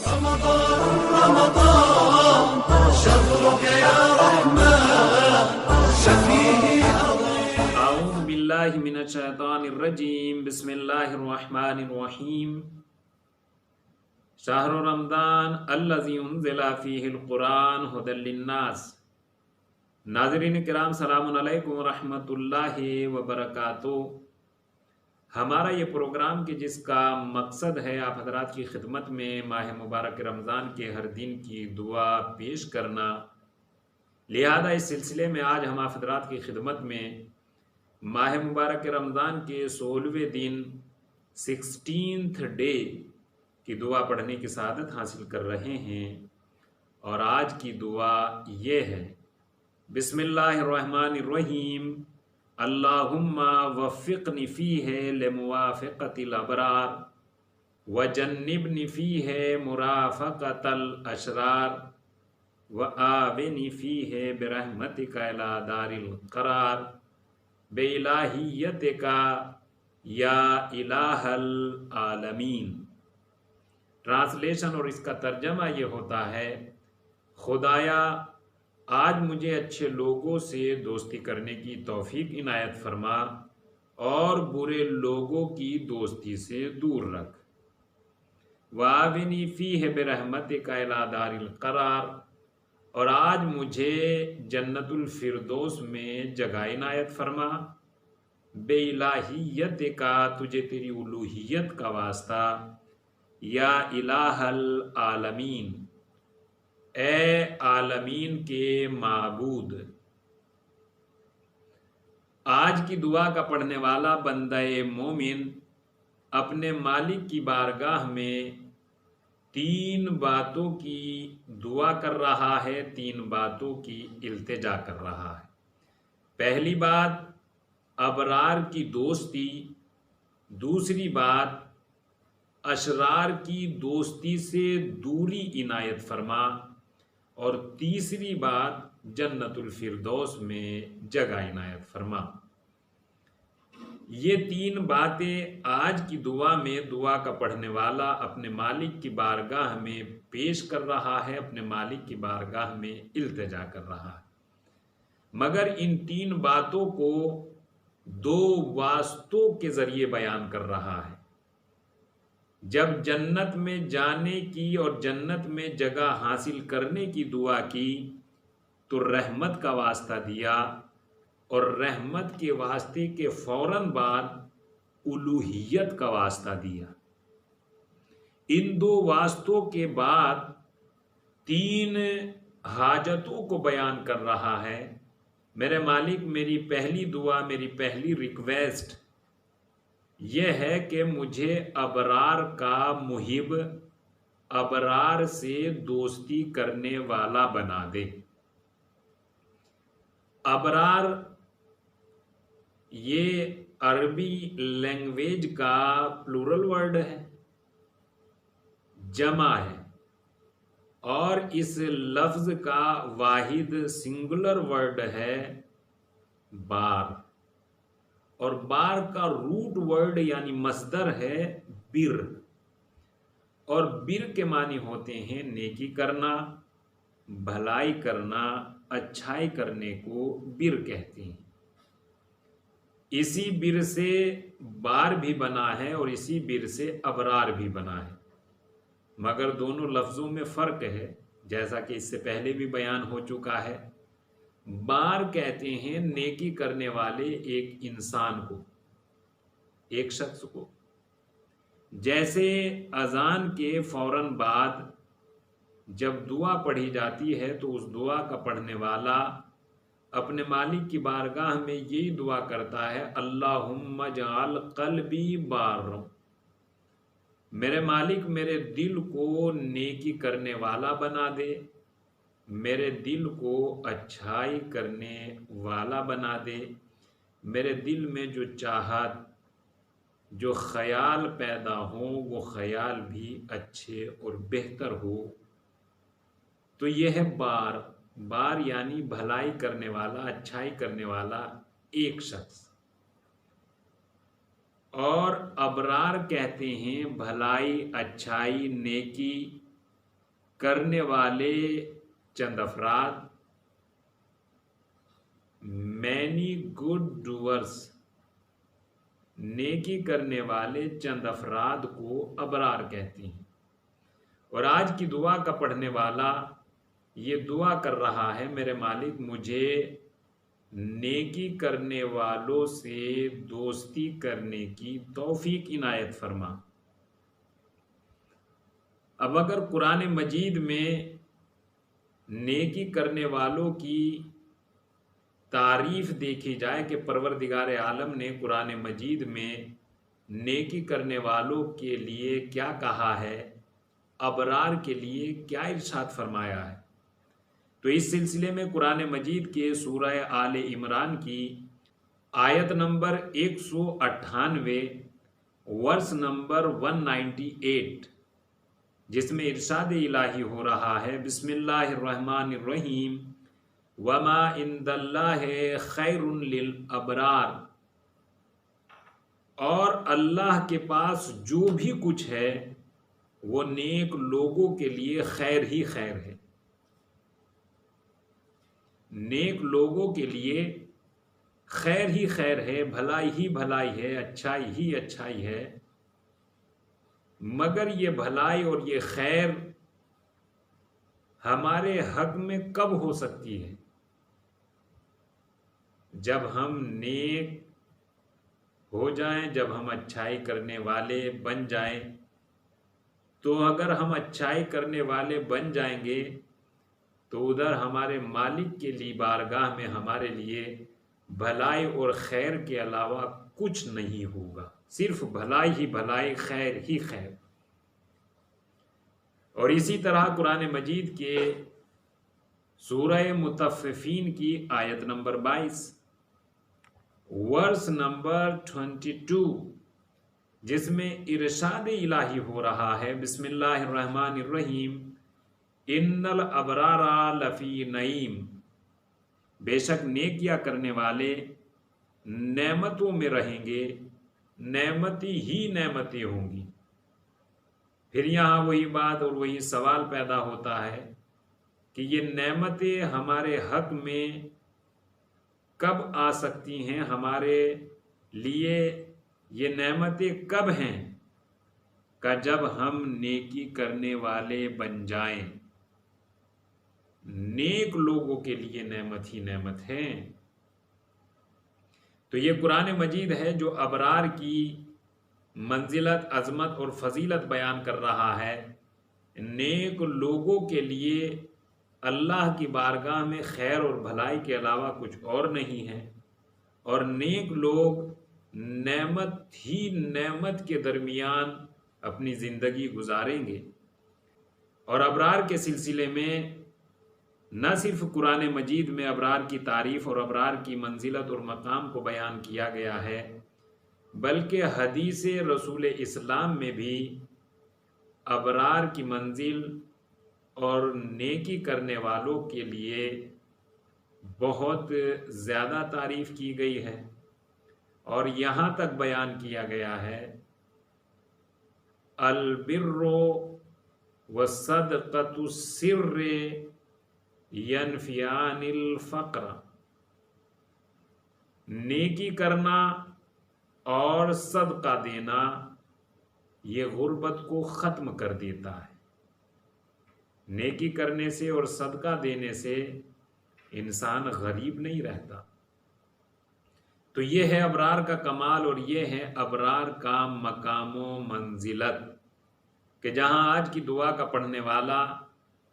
رمضان رمضان شهرك يا رحمن شفيه اعوذ باللہ من الشیطان الرجیم بسم اللہ الرحمن الرحیم شہر رمضان الذی انزل فیہ القرآن ھدی للناس۔ ناظرین کرام سلام علیکم ورحمۃ اللہ وبرکاتہ۔ ہمارا یہ پروگرام کہ جس کا مقصد ہے آپ حضرات کی خدمت میں ماہ مبارک رمضان کے ہر دن کی دعا پیش کرنا، لہذا اس سلسلے میں آج ہم آپ حضرات کی خدمت میں ماہ مبارک رمضان کے 16ویں دن 16th ڈے کی دعا پڑھنے کی سعادت حاصل کر رہے ہیں، اور آج کی دعا یہ ہے: بسم اللہ الرحمن الرحیم، اللہم وفقنی فیہ لموافقۃ الابرار وجنبنی فیہ مرافقۃ الاشرار وآونی فیہ برحمتک الی دار القرار بِالٰہیتک یا الہ العالمین۔ ٹرانسلیشن اور اس کا ترجمہ یہ ہوتا ہے: خدایا آج مجھے اچھے لوگوں سے دوستی کرنے کی توفیق عنایت فرما اور برے لوگوں کی دوستی سے دور رکھ۔ وَآوِنِی فِیہ بِرَحْمَتِکَ إِلَىٰ دَارِ الْقَرَارِ، اور آج مجھے جنت الفردوس میں جگہ عنایت فرما۔ بِالٰہیتِکَ، تجھے تیری الوہیت کا واسطہ، یا الہ العالمین، اے عالمین کے معبود۔ آج کی دعا کا پڑھنے والا بندہ مومن اپنے مالک کی بارگاہ میں 3 باتوں کی دعا کر رہا ہے، 3 باتوں کی التجا کر رہا ہے۔ پہلی بات ابرار کی دوستی، دوسری بات اشرار کی دوستی سے دوری عنایت فرما، اور تیسری بات جنت الفردوس میں جگہ عنایت فرما۔ یہ 3 باتیں آج کی دعا میں دعا کا پڑھنے والا اپنے مالک کی بارگاہ میں پیش کر رہا ہے، اپنے مالک کی بارگاہ میں التجا کر رہا ہے، مگر ان 3 باتوں کو 2 واسطوں کے ذریعے بیان کر رہا ہے۔ جب جنت میں جانے کی اور جنت میں جگہ حاصل کرنے کی دعا کی تو رحمت کا واسطہ دیا، اور رحمت کے واسطے کے فوراً بعد الوہیت کا واسطہ دیا۔ ان 2 واسطوں کے بعد 3 حاجتوں کو بیان کر رہا ہے۔ میرے مالک، میری پہلی دعا، میری پہلی ریکویسٹ یہ ہے کہ مجھے ابرار کا محب، ابرار سے دوستی کرنے والا بنا دے۔ ابرار یہ عربی لینگویج کا پلورل ورڈ ہے، جمع ہے، اور اس لفظ کا واحد سنگولر ورڈ ہے بار، اور بار کا روٹ ورڈ یعنی مصدر ہے بر، اور بر کے معنی ہوتے ہیں نیکی کرنا، بھلائی کرنا، اچھائی کرنے کو بر کہتے ہیں۔ اسی بر سے بار بھی بنا ہے اور اسی بر سے ابرار بھی بنا ہے، مگر دونوں لفظوں میں فرق ہے، جیسا کہ اس سے پہلے بھی بیان ہو چکا ہے۔ بار کہتے ہیں نیکی کرنے والے ایک انسان کو، ایک شخص کو، جیسے اذان کے فوراً بعد جب دعا پڑھی جاتی ہے تو اس دعا کا پڑھنے والا اپنے مالک کی بارگاہ میں یہی دعا کرتا ہے: اللہم اجعل قلبی بار، میرے مالک میرے دل کو نیکی کرنے والا بنا دے، میرے دل کو اچھائی کرنے والا بنا دے، میرے دل میں جو چاہت، جو خیال پیدا ہو وہ خیال بھی اچھے اور بہتر ہو۔ تو یہ ہے بار، بار یعنی بھلائی کرنے والا، اچھائی کرنے والا ایک شخص۔ اور ابرار کہتے ہیں بھلائی، اچھائی، نیکی کرنے والے چند افراد، many good doers، نیکی کرنے والے چند افراد کو ابرار کہتے ہیں۔ اور آج کی دعا کا پڑھنے والا یہ دعا کر رہا ہے، میرے مالک مجھے نیکی کرنے والوں سے دوستی کرنے کی توفیق عنایت فرما۔ اب اگر قرآن مجید میں نیکی کرنے والوں کی تعریف دیکھی جائے کہ پروردگار عالم نے قرآن مجید میں نیکی کرنے والوں کے لیے کیا کہا ہے، ابرار کے لیے کیا ارشاد فرمایا ہے، تو اس سلسلے میں قرآن مجید کے سورہ آل عمران کی آیت نمبر 198 ورس نمبر 198، جس میں ارشاد الہی ہو رہا ہے، بسم اللہ الرحمن الرحیم، وما عند اللہ خیر للابرار، اور اللہ کے پاس جو بھی کچھ ہے وہ نیک لوگوں کے لیے خیر ہی خیر ہے، نیک لوگوں کے لیے خیر ہی خیر ہے، بھلائی ہی بھلائی ہے، اچھائی ہی اچھائی ہے۔ مگر یہ بھلائی اور یہ خیر ہمارے حق میں کب ہو سکتی ہے؟ جب ہم نیک ہو جائیں، جب ہم اچھائی کرنے والے بن جائیں۔ تو اگر ہم اچھائی کرنے والے بن جائیں گے تو ادھر ہمارے مالک کے لیے بارگاہ میں ہمارے لیے بھلائی اور خیر کے علاوہ کچھ نہیں ہوگا، صرف بھلائی ہی بھلائی، خیر ہی خیر۔ اور اسی طرح قرآن مجید کے سورہ مطففین کی آیت نمبر 22 ورس نمبر 22، جس میں ارشاد الہی ہو رہا ہے، بسم اللہ الرحمن الرحیم، ان الابرار لفی نعیم، بے شک نیکیاں کرنے والے نعمتوں میں رہیں گے، نعمتی ہی نعمتیں ہوں گی۔ پھر یہاں وہی بات اور وہی سوال پیدا ہوتا ہے کہ یہ نعمتیں ہمارے حق میں کب آ سکتی ہیں، ہمارے لیے یہ نعمتیں کب ہیں؟ کہ جب ہم نیکی کرنے والے بن جائیں۔ نیک لوگوں کے لیے نعمت ہی نعمت ہے۔ تو یہ قرآن مجید ہے جو ابرار کی منزلت، عظمت اور فضیلت بیان کر رہا ہے۔ نیک لوگوں کے لیے اللہ کی بارگاہ میں خیر اور بھلائی کے علاوہ کچھ اور نہیں ہے، اور نیک لوگ نعمت ہی نعمت کے درمیان اپنی زندگی گزاریں گے۔ اور ابرار کے سلسلے میں نہ صرف قرآن مجید میں ابرار کی تعریف اور ابرار کی منزلت اور مقام کو بیان کیا گیا ہے، بلکہ حدیث رسول اسلام میں بھی ابرار کی منزل اور نیکی کرنے والوں کے لیے بہت زیادہ تعریف کی گئی ہے، اور یہاں تک بیان کیا گیا ہے، البر وصدقۃ السر ینفیان الفقر، نیکی کرنا اور صدقہ دینا یہ غربت کو ختم کر دیتا ہے۔ نیکی کرنے سے اور صدقہ دینے سے انسان غریب نہیں رہتا۔ تو یہ ہے ابرار کا کمال، اور یہ ہے ابرار کا مقام و منزلت، کہ جہاں آج کی دعا کا پڑھنے والا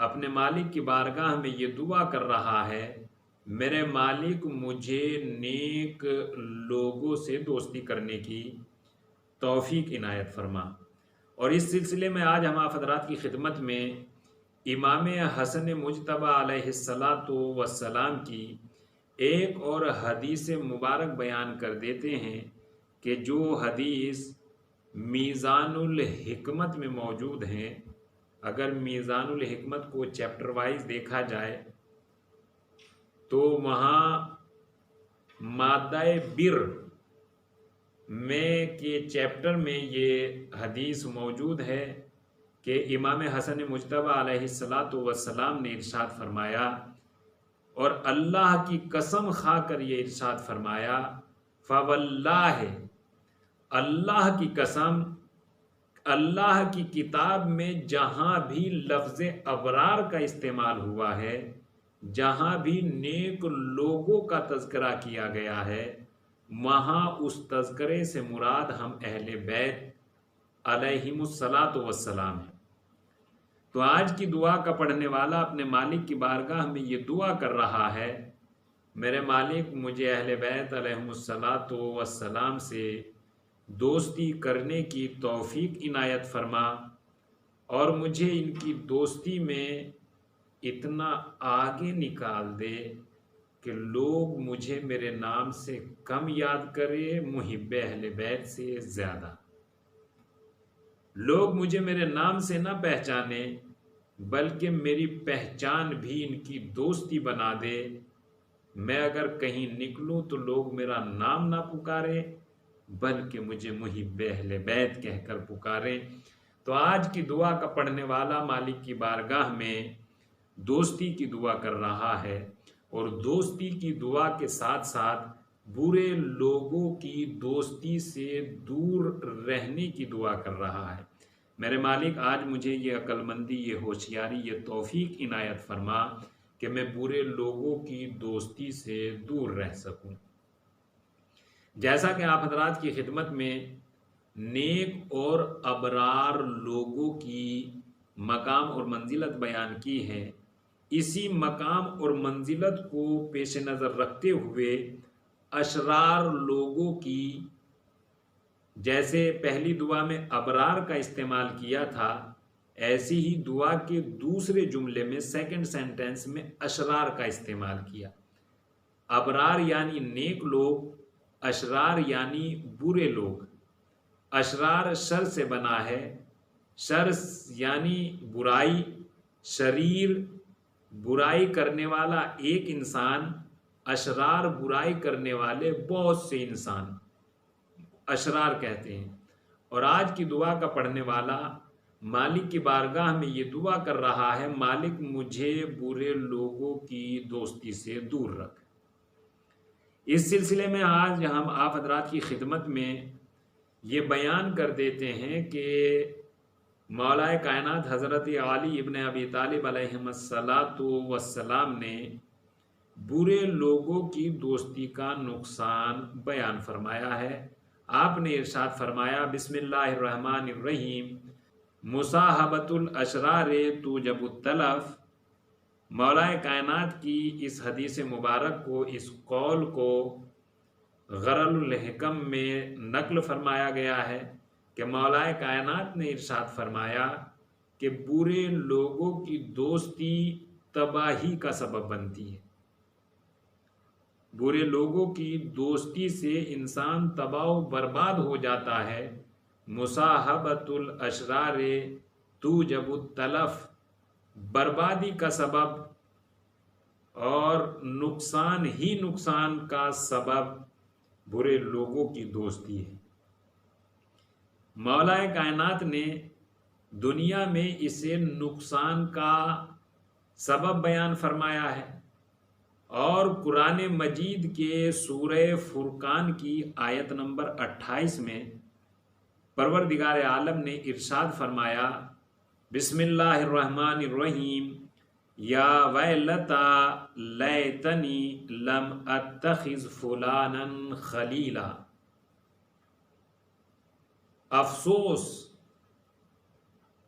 اپنے مالک کی بارگاہ میں یہ دعا کر رہا ہے، میرے مالک مجھے نیک لوگوں سے دوستی کرنے کی توفیق عنایت فرما۔ اور اس سلسلے میں آج ہم آپ حضرات کی خدمت میں امام حسن مجتبی علیہ السلام کی ایک اور حدیث مبارک بیان کر دیتے ہیں، کہ جو حدیث میزان الحکمت میں موجود ہیں۔ اگر میزان الحکمت کو چیپٹر وائز دیکھا جائے تو وہاں مادہ بر میں کے چیپٹر میں یہ حدیث موجود ہے، کہ امام حسن مجتبی علیہ الصلاۃ والسلام نے ارشاد فرمایا، اور اللہ کی قسم کھا کر یہ ارشاد فرمایا، فواللہ، اللہ کی قسم، اللہ کی کتاب میں جہاں بھی لفظ ابرار کا استعمال ہوا ہے، جہاں بھی نیک لوگوں کا تذکرہ کیا گیا ہے، وہاں اس تذکرے سے مراد ہم اہل بیت علیہم الصلاۃ والسلام ہیں۔ تو آج کی دعا کا پڑھنے والا اپنے مالک کی بارگاہ میں یہ دعا کر رہا ہے، میرے مالک مجھے اہل بیت علیہم الصلاۃ والسلام سے دوستی کرنے کی توفیق عنایت فرما، اور مجھے ان کی دوستی میں اتنا آگے نکال دے کہ لوگ مجھے میرے نام سے کم یاد کرے، محب اہل بیت سے زیادہ۔ لوگ مجھے میرے نام سے نہ پہچانے، بلکہ میری پہچان بھی ان کی دوستی بنا دے۔ میں اگر کہیں نکلوں تو لوگ میرا نام نہ پکارے، بلکہ مجھے محب اہل بیت کہہ کر پکارے۔ تو آج کی دعا کا پڑھنے والا مالک کی بارگاہ میں دوستی کی دعا کر رہا ہے، اور دوستی کی دعا کے ساتھ ساتھ برے لوگوں کی دوستی سے دور رہنے کی دعا کر رہا ہے۔ میرے مالک آج مجھے یہ عقل مندی، یہ ہوشیاری، یہ توفیق عنایت فرما کہ میں برے لوگوں کی دوستی سے دور رہ سکوں۔ جیسا کہ آپ حضرات کی خدمت میں نیک اور ابرار لوگوں کی مقام اور منزلت بیان کی ہے، اسی مقام اور منزلت کو پیش نظر رکھتے ہوئے اشرار لوگوں کی، جیسے پہلی دعا میں ابرار کا استعمال کیا تھا، ایسی ہی دعا کے دوسرے جملے میں سیکنڈ سینٹنس میں اشرار کا استعمال کیا۔ ابرار یعنی نیک لوگ، اشرار یعنی برے لوگ۔ اشرار شر سے بنا ہے، شر یعنی برائی، شریر برائی کرنے والا ایک انسان، اشرار برائی کرنے والے بہت سے انسان اشرار کہتے ہیں۔ اور آج کی دعا کا پڑھنے والا مالک کی بارگاہ میں یہ دعا کر رہا ہے، مالک مجھے برے لوگوں کی دوستی سے دور رکھ۔ اس سلسلے میں آج ہم آپ حضرات کی خدمت میں یہ بیان کر دیتے ہیں کہ مولا کائنات حضرت علی ابن ابی طالب علیہ الصلاۃ والسلام نے برے لوگوں کی دوستی کا نقصان بیان فرمایا ہے۔ آپ نے ارشاد فرمایا، بسم اللہ الرحمن الرحیم، مصاحبۃ الاشرار توجب التلف۔ مولا کائنات کی اس حدیث مبارک کو، اس قول کو غرل الحکم میں نقل فرمایا گیا ہے کہ مولا کائنات نے ارشاد فرمایا کہ برے لوگوں کی دوستی تباہی کا سبب بنتی ہے۔ برے لوگوں کی دوستی سے انسان تباہ و برباد ہو جاتا ہے۔ مصاحبۃ الاشرار توجب التلف، بربادی کا سبب اور نقصان ہی نقصان کا سبب برے لوگوں کی دوستی ہے۔ مولا کائنات نے دنیا میں اسے نقصان کا سبب بیان فرمایا ہے، اور قرآن مجید کے سورہ فرقان کی آیت نمبر 28 میں پروردگار عالم نے ارشاد فرمایا، بسم اللہ الرحمن الرحیم، یا ویلتا لیتنی لم اتخذ فلانا خلیلا۔ افسوس،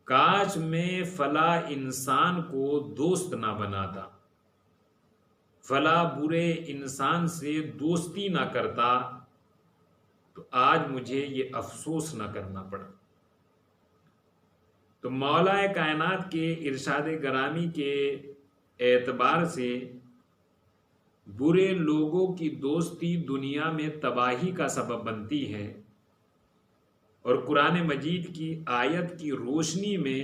کاش میں فلاں انسان کو دوست نہ بناتا، فلاں برے انسان سے دوستی نہ کرتا، تو آج مجھے یہ افسوس نہ کرنا پڑا۔ تو مولا کائنات کے ارشاد گرامی کے اعتبار سے برے لوگوں کی دوستی دنیا میں تباہی کا سبب بنتی ہے، اور قرآن مجید کی آیت کی روشنی میں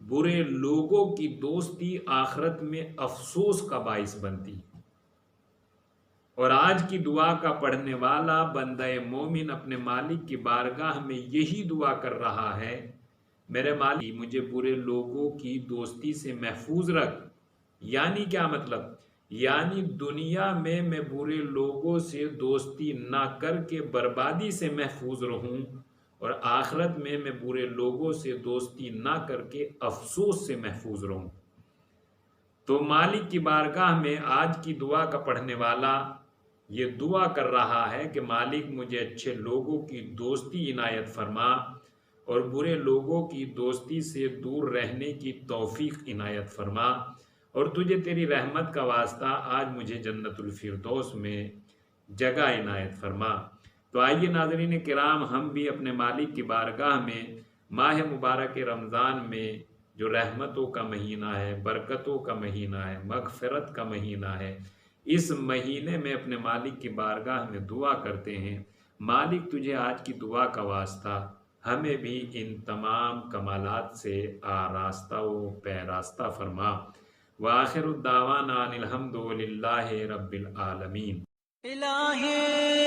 برے لوگوں کی دوستی آخرت میں افسوس کا باعث بنتی ہے۔ اور آج کی دعا کا پڑھنے والا بندہ مومن اپنے مالک کی بارگاہ میں یہی دعا کر رہا ہے میرے مالک مجھے برے لوگوں کی دوستی سے محفوظ رکھ۔ یعنی کیا مطلب؟ یعنی دنیا میں برے لوگوں سے دوستی نہ کر کے بربادی سے محفوظ رہوں، اور آخرت میں برے لوگوں سے دوستی نہ کر کے افسوس سے محفوظ رہوں۔ تو مالک کی بارگاہ میں آج کی دعا کا پڑھنے والا یہ دعا کر رہا ہے کہ مالک مجھے اچھے لوگوں کی دوستی عنایت فرما اور برے لوگوں کی دوستی سے دور رہنے کی توفیق عنایت فرما، اور تجھے تیری رحمت کا واسطہ آج مجھے جنت الفردوس میں جگہ عنایت فرما۔ تو آئیے ناظرین کرام، ہم بھی اپنے مالک کی بارگاہ میں ماہ مبارک رمضان میں جو رحمتوں کا مہینہ ہے، برکتوں کا مہینہ ہے، مغفرت کا مہینہ ہے، اس مہینے میں اپنے مالک کی بارگاہ میں دعا کرتے ہیں، مالک تجھے آج کی دعا کا واسطہ ہمیں بھی ان تمام کمالات سے آراستہ و پیراستہ فرما۔ وآخر الدعوانا ان الحمد للہ رب العالمین۔ الہی